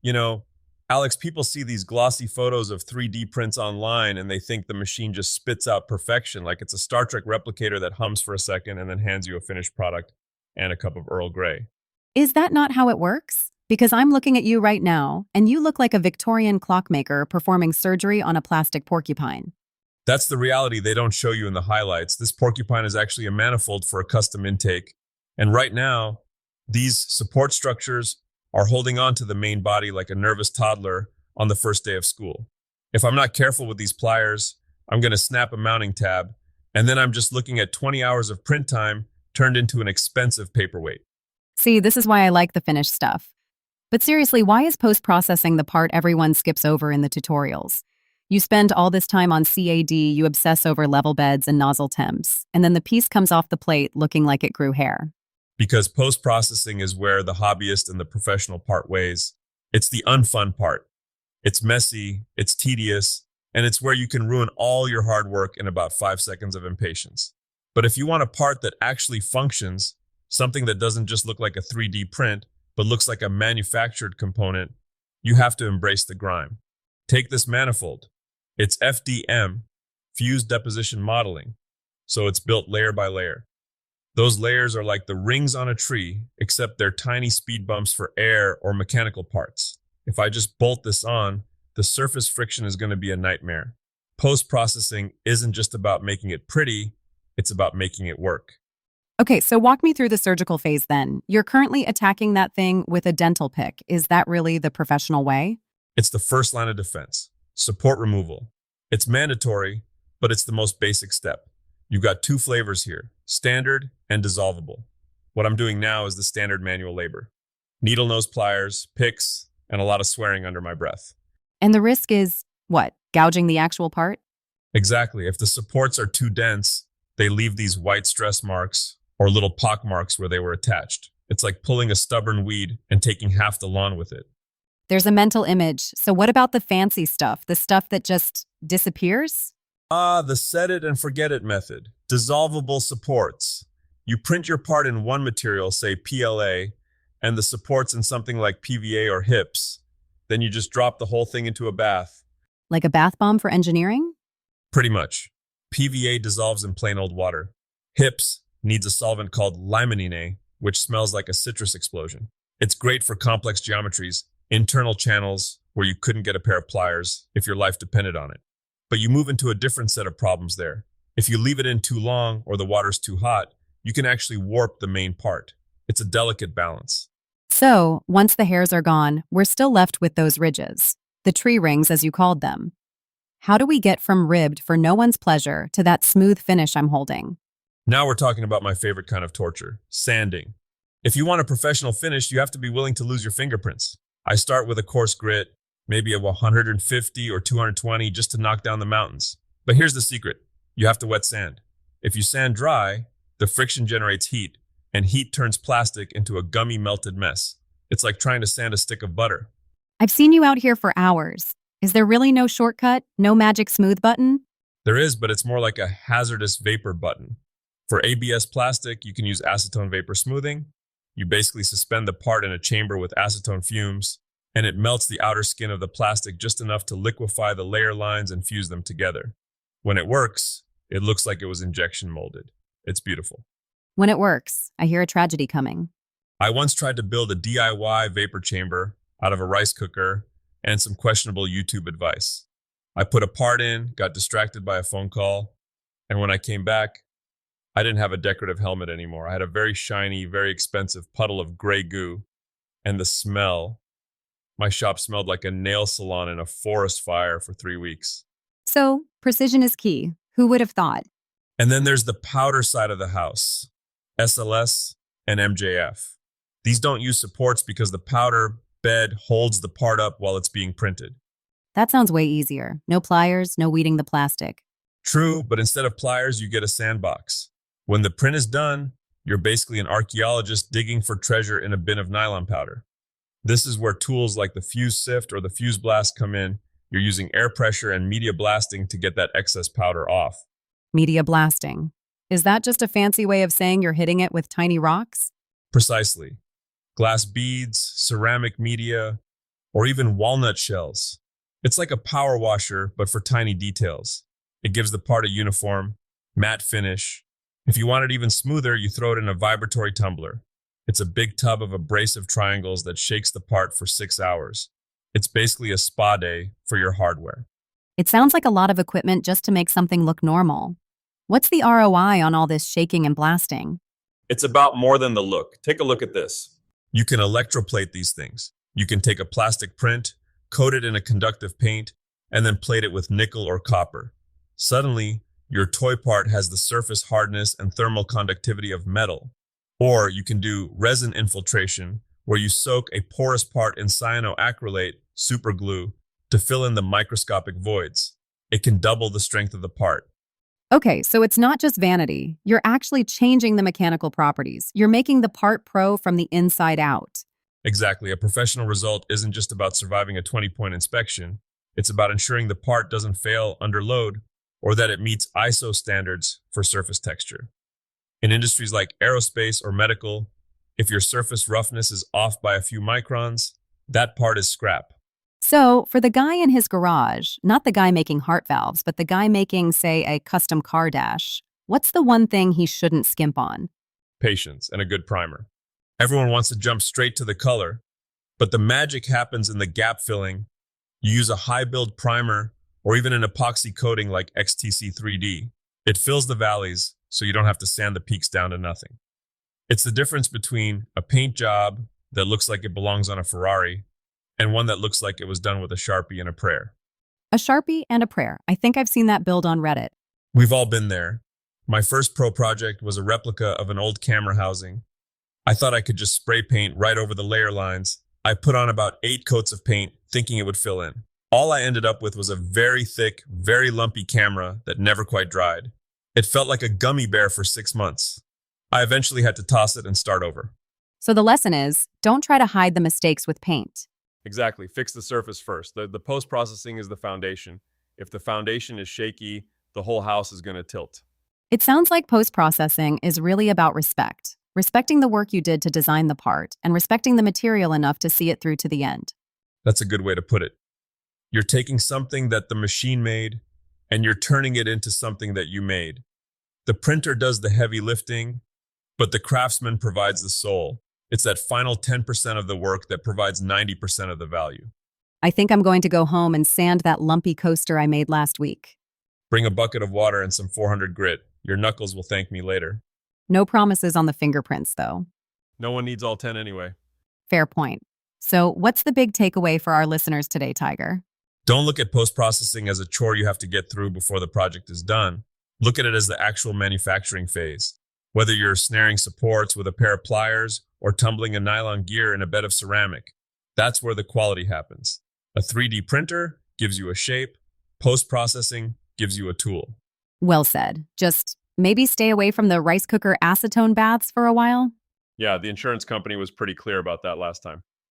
You know, Alex, people see these glossy photos of 3D prints online and they think the machine just spits out perfection, like it's a Star Trek replicator that hums for a second and then hands you a finished product and a cup of Earl Grey. Is that not how it works? Because I'm looking at you right now, and you look like a Victorian clockmaker performing surgery on a plastic porcupine. That's the reality they don't show you in the highlights. This porcupine is actually a manifold for a custom intake. And right now, these support structures are holding on to the main body like a nervous toddler on the first day of school. If I'm not careful with these pliers, I'm going to snap a mounting tab, and then I'm just looking at 20 hours of print time turned into an expensive paperweight. See, this is why I like the finished stuff. But seriously, why is post-processing the part everyone skips over in the tutorials? You spend all this time on CAD, you obsess over level beds and nozzle temps, and then the piece comes off the plate looking like it grew hair. Because post-processing is where the hobbyist and the professional part ways. It's the unfun part. It's messy, it's tedious, and it's where you can ruin all your hard work in about 5 seconds of impatience. But if you want a part that actually functions, something that doesn't just look like a 3D print, but looks like a manufactured component, you have to embrace the grime. Take this manifold. It's FDM, fused deposition modeling, so it's built layer by layer. Those layers are like the rings on a tree, except they're tiny speed bumps for air or mechanical parts. If I just bolt this on, the surface friction is going to be a nightmare. Post-processing isn't just about making it pretty, it's about making it work. Okay, so walk me through the surgical phase then. You're currently attacking that thing with a dental pick. Is that really the professional way? It's the first line of defense. Support removal. It's mandatory, but it's the most basic step. You've got two flavors here, standard and dissolvable. What I'm doing now is the standard manual labor. Needle nose pliers, picks, and a lot of swearing under my breath. And the risk is, what, gouging the actual part? Exactly. If the supports are too dense, they leave these white stress marks or little pock marks where they were attached. It's like pulling a stubborn weed and taking half the lawn with it. There's a mental image. So what about the fancy stuff, the stuff that just disappears? The set it and forget it method. Dissolvable supports. You print your part in one material, say PLA, and the supports in something like PVA or HIPS. Then you just drop the whole thing into a bath. Like a bath bomb for engineering? Pretty much. PVA dissolves in plain old water. HIPS needs a solvent called limonene, which smells like a citrus explosion. It's great for complex geometries, internal channels where you couldn't get a pair of pliers if your life depended on it. But you move into a different set of problems there. If you leave it in too long or the water's too hot, you can actually warp the main part. It's a delicate balance. So, once the hairs are gone, we're still left with those ridges, the tree rings as you called them. How do we get from ribbed for no one's pleasure to that smooth finish I'm holding? Now we're talking about my favorite kind of torture, sanding. If you want a professional finish, you have to be willing to lose your fingerprints. I start with a coarse grit, maybe a 150 or 220 just to knock down the mountains. But here's the secret. You have to wet sand. If you sand dry, the friction generates heat, and heat turns plastic into a gummy melted mess. It's like trying to sand a stick of butter. I've seen you out here for hours. Is there really no shortcut? No magic smooth button? There is, but it's more like a hazardous vapor button. For ABS plastic, you can use acetone vapor smoothing. You basically suspend the part in a chamber with acetone fumes, and it melts the outer skin of the plastic just enough to liquefy the layer lines and fuse them together. When it works, it looks like it was injection molded. It's beautiful. When it works, I hear a tragedy coming. I once tried to build a DIY vapor chamber out of a rice cooker and some questionable YouTube advice. I put a part in, got distracted by a phone call, and when I came back, I didn't have a decorative helmet anymore. I had a very shiny, very expensive puddle of gray goo, and the smell. My shop smelled like a nail salon in a forest fire for 3 weeks. So, precision is key. Who would have thought? And then there's the powder side of the house, SLS and MJF. These don't use supports because the powder bed holds the part up while it's being printed. That sounds way easier. No pliers, no weeding the plastic. True, but instead of pliers, you get a sandbox. When the print is done, you're basically an archaeologist digging for treasure in a bin of nylon powder. This is where tools like the fuse sift or the fuse blast come in. You're using air pressure and media blasting to get that excess powder off. Media blasting. Is that just a fancy way of saying you're hitting it with tiny rocks? Precisely. Glass beads, ceramic media, or even walnut shells. It's like a power washer, but for tiny details. It gives the part a uniform, matte finish. If you want it even smoother, you throw it in a vibratory tumbler. It's a big tub of abrasive triangles that shakes the part for 6 hours. It's basically a spa day for your hardware. It sounds like a lot of equipment just to make something look normal. What's the ROI on all this shaking and blasting? It's about more than the look. Take a look at this. You can electroplate these things. You can take a plastic print, coat it in a conductive paint, and then plate it with nickel or copper. Suddenly, your toy part has the surface hardness and thermal conductivity of metal. Or you can do resin infiltration, where you soak a porous part in cyanoacrylate, superglue, to fill in the microscopic voids. It can double the strength of the part. Okay, so it's not just vanity. You're actually changing the mechanical properties. You're making the part pro from the inside out. Exactly. A professional result isn't just about surviving a 20-point inspection. It's about ensuring the part doesn't fail under load or that it meets ISO standards for surface texture. In industries like aerospace or medical, if your surface roughness is off by a few microns, that part is scrap. So, for the guy in his garage, not the guy making heart valves, but the guy making, say, a custom car dash, what's the one thing he shouldn't skimp on? Patience and a good primer. Everyone wants to jump straight to the color, but the magic happens in the gap filling. You use a high build primer or even an epoxy coating like XTC 3D. It fills the valleys so you don't have to sand the peaks down to nothing. It's the difference between a paint job that looks like it belongs on a Ferrari and one that looks like it was done with a Sharpie and a prayer. A Sharpie and a prayer. I think I've seen that build on Reddit. We've all been there. My first pro project was a replica of an old camera housing. I thought I could just spray paint right over the layer lines. I put on about 8 coats of paint, thinking it would fill in. All I ended up with was a very thick, very lumpy camera that never quite dried. It felt like a gummy bear for 6 months. I eventually had to toss it and start over. So the lesson is, don't try to hide the mistakes with paint. Exactly. Fix the surface first. The post-processing is the foundation. If the foundation is shaky, the whole house is going to tilt. It sounds like post-processing is really about respect. Respecting the work you did to design the part and respecting the material enough to see it through to the end. That's a good way to put it. You're taking something that the machine made and you're turning it into something that you made. The printer does the heavy lifting, but the craftsman provides the soul. It's that final 10% of the work that provides 90% of the value. I think I'm going to go home and sand that lumpy coaster I made last week. Bring a bucket of water and some 400 grit. Your knuckles will thank me later. No promises on the fingerprints, though. No one needs all 10 anyway. Fair point. So what's the big takeaway for our listeners today, Tiger? Don't look at post-processing as a chore you have to get through before the project is done. Look at it as the actual manufacturing phase. Whether you're snaring supports with a pair of pliers or tumbling a nylon gear in a bed of ceramic, that's where the quality happens. A 3D printer gives you a shape. Post-processing gives you a tool. Well said. Just maybe stay away from the rice cooker acetone baths for a while. Yeah, the insurance company was pretty clear about that last time.